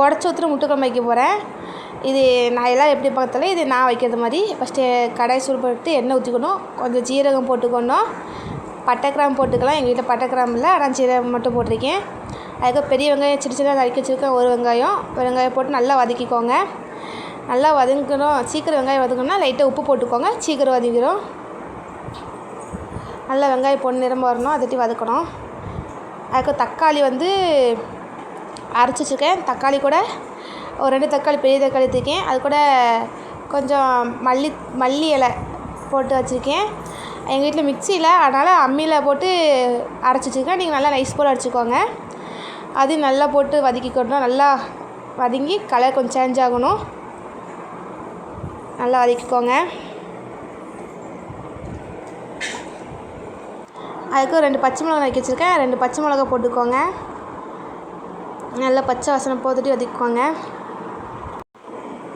உடச்சி ஊற்றுற முட்டை குழம்பு வைக்க போகிறேன். இது நான் எல்லாம் எப்படி பார்த்தாலே இது நான் வைக்கிறது மாதிரி. ஃபஸ்ட்டு கடாய் சூடுபட்டு எண்ணெய் ஊற்றிக்கணும். கொஞ்சம் ஜீரகம் போட்டுக்கணும். பட்டை கிராம்பு போட்டுக்கலாம். எங்கள் வீட்டில் பட்டை கிராம்பு இல்லை, ஆனால் ஜீரகம் மட்டும் போட்டிருக்கேன். அதுக்கு பெரிய வெங்காயம் சின்ன சின்ன நறுக்கி வச்சுருக்கேன். ஒரு வெங்காயம் போட்டு நல்லா வதக்கிக்கோங்க. நல்லா வதங்கணும். சீக்கிரம் வெங்காயம் வதங்கணும்னா லைட்டாக உப்பு போட்டுக்கோங்க, சீக்கிரம் வதங்கிடும். நல்லா வெங்காயம் பொன்னிறமாக வரணும், அதட்டி வதக்கணும். அதுக்கு தக்காளி அரைச்சி வச்சுருக்கேன். தக்காளி கூட ஒரு 2 தக்காளி, பெரிய தக்காளி எடுத்துருக்கேன். அது கூட கொஞ்சம் மல்லி இலை போட்டு வச்சுருக்கேன். எங்கள் வீட்டில் மிக்ஸி இல்லை, அதனால் அம்மியில் போட்டு அரைச்சி வச்சுருக்கேன். நீங்கள் நல்லா நைஸ் போல் அரைச்சிக்கோங்க. அதையும் நல்லா போட்டு வதக்கிக்கணும். நல்லா வதங்கி கலர் கொஞ்சம் சேஞ்ச் ஆகணும். நல்லா வதக்கிக்கோங்க. அதுக்கு 2 பச்சை மிளகா நறுக்கி வச்சுருக்கேன். 2 பச்சை மிளகா போட்டுக்கோங்க. நல்லா பச்சை வாசனை போட்டுட்டு வதக்கிக்கோங்க.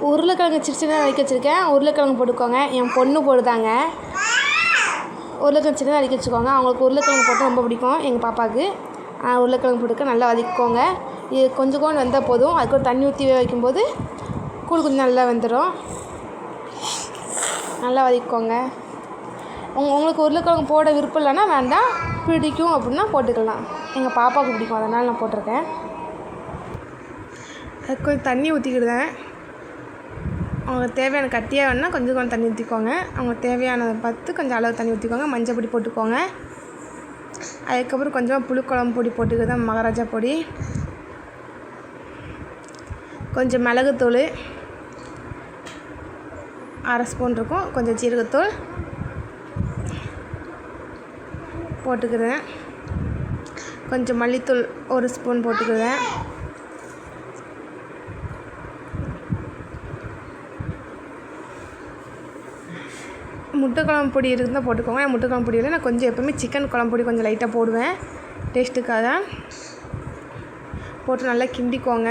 உருளைக்கிழங்கு சின்ன நறுக்கி வச்சுருக்கேன். உருளைக்கிழங்கு போட்டுக்கோங்க. என் பொண்ணு போடுதாங்க. உருளைக்கிழங்கு சின்ன நறுக்கி வச்சுக்கோங்க. அவங்களுக்கு உருளைக்கிழங்கு போட்டால் ரொம்ப பிடிக்கும் எங்கள் பாப்பாவுக்கு. உருளைக்கிழங்கு போட்டுக்க நல்லா வதக்கிக்கோங்க. இது கொஞ்சம் வெந்தால் போதும். அதுக்கு ஒரு தண்ணி ஊற்றி வைக்கும்போது கூழ் கொஞ்சம் நல்லா வெந்துடும். நல்லா வதக்கிக்கோங்க. உங்களுக்கு உருளைக்கிழங்கு போட விருப்பம் இல்லைன்னா வேண்டாம், பிடிக்கும் அப்படின்னா போட்டுக்கலாம். எங்கள் பாப்பாவுக்கு பிடிக்கும், அதனால் நான் போட்டிருக்கேன். அதுக்கு கொஞ்சம் தண்ணி ஊற்றிக்கிடுவேன். அவங்களுக்கு தேவையான கட்டியாக வேணுன்னா கொஞ்சம் தண்ணி ஊற்றிக்கோங்க. அவங்களுக்கு தேவையானதை பார்த்து கொஞ்சம் அளவு தண்ணி ஊற்றிக்கோங்க. மஞ்சள் பொடி போட்டுக்கோங்க. அதுக்கப்புறம் கொஞ்சம் புளிக்குழம்பு பொடி போட்டுக்கிடுவேன், மகாராஜா பொடி. கொஞ்சம் மிளகுத்தூள் 1/2 ஸ்பூன் இருக்கும். கொஞ்சம் ஜீரகத்தூள் போட்டுக்கிறேன். கொஞ்சம் மல்லித்தூள் 1 ஸ்பூன் போட்டுக்கிறேன். முட்டை குழம்பு பொடி இருந்தால் போட்டுக்கோங்க. முட்டை குழம்பு பொடி இல்லை, நான் கொஞ்சம் எப்போவுமே சிக்கன் குழம்பு பொடி கொஞ்சம் லைட்டாக போடுவேன் டேஸ்ட்டுக்காக. போட்டு நல்லா கிண்டிக்கோங்க.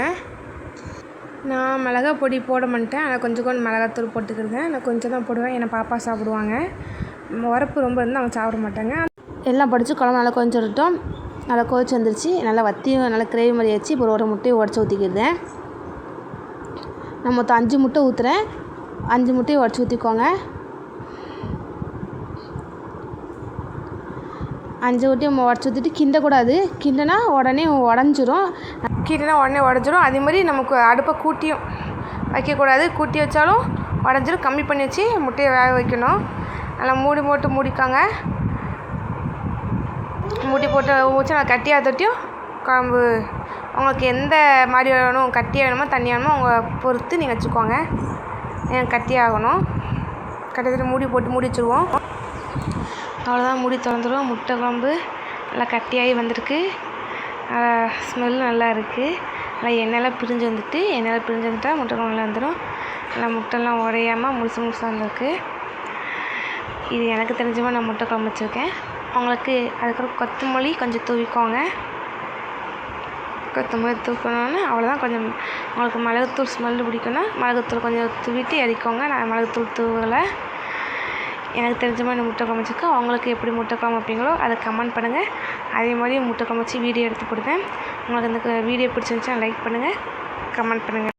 நான் மிளகா பொடி போட மாட்டேன், ஆனால் கொஞ்சம் மிளகாத்தூள் போட்டுக்கிறேன். நான் கொஞ்சம் தான் போடுவேன், ஏன்னா பாப்பா சாப்பிடுவாங்க. உரப்பு ரொம்ப இருந்தால் அவங்க சாப்பிட மாட்டாங்க. எல்லாம் படித்து குழம்பு நல்லா கொஞ்சம் நல்லா கொதிச்சு வந்துருச்சு. நல்லா வத்தியும் நல்லா கிரேவி மாதிரி ஆச்சு. இப்போ ஒரு முட்டையை உடச்சி ஊற்றிக்கிடுறேன். நான் மொத்தம் 5 முட்டை ஊற்றுறேன். 5 முட்டையை உடச்சி ஊற்றிக்கோங்க. 5 முட்டையும் உடச்சி ஊற்றிட்டு கிண்டக்கூடாது. கிண்டனா உடனே உடஞ்சிரும். அதே மாதிரி நமக்கு அடுப்பை கூட்டியும் வைக்கக்கூடாது. கூட்டி வச்சாலும் உடஞ்சிரும். கம்மி பண்ணி வச்சு முட்டையை வேக வைக்கணும். நல்லா மூடிக்காங்க. மூடி போட்டு வச்சு நல்லா கட்டியாக தொட்டியும் குழம்பு உங்களுக்கு எந்த மாதிரி வேணும், கட்டியாக வேணுமோ தண்ணியாக வேணுமோ உங்களை பொறுத்து நீங்கள் வச்சுக்கோங்க. எனக்கு கட்டியாகணும். கட்டி மூடி வச்சுருவோம். அவ்வளோதான், மூடி திறந்துடும். முட்டை குழம்பு நல்லா கட்டியாகி வந்திருக்கு. ஸ்மெல் நல்லா இருக்குது. நல்லா எண்ணெயெல்லாம் பிரிஞ்சு வந்துட்டால் முட்டை குழம்பு நல்லா வந்துடும். நல்லா முட்டைலாம் உடையாமல் முழுசாக வந்திருக்கு. இது எனக்கு தெரிஞ்ச மாதிரி நான் முட்டை குழம்பு வச்சுருக்கேன். உங்களுக்கு அதுக்கப்புறம் கொத்தமல்லி கொஞ்சம் தூவிக்கோங்க. கொத்தமல்லி தூக்கணுன்னு அவ்வளோதான். கொஞ்சம் உங்களுக்கு மிளகுத்தூள் ஸ்மெல்லு பிடிக்குன்னா மிளகுத்தூள் கொஞ்சம் தூவிட்டு இறக்கிக்கோங்க. நான் மிளகுத்தூள் தூவலை. எனக்கு தெரிஞ்ச மாதிரி நான் முட்டை குழம்பு வச்சுருக்கேன். உங்களுக்கு எப்படி முட்டை குழம்பு வைப்பீங்களோ அதை கமெண்ட் பண்ணுங்கள். அதே மாதிரி முட்டை குழம்பு வச்சு வீடியோ எடுத்து போடுவேன். உங்களுக்கு இந்த வீடியோ பிடிச்சிருந்துச்சுன்னா லைக் பண்ணுங்கள், கமெண்ட் பண்ணுங்கள்.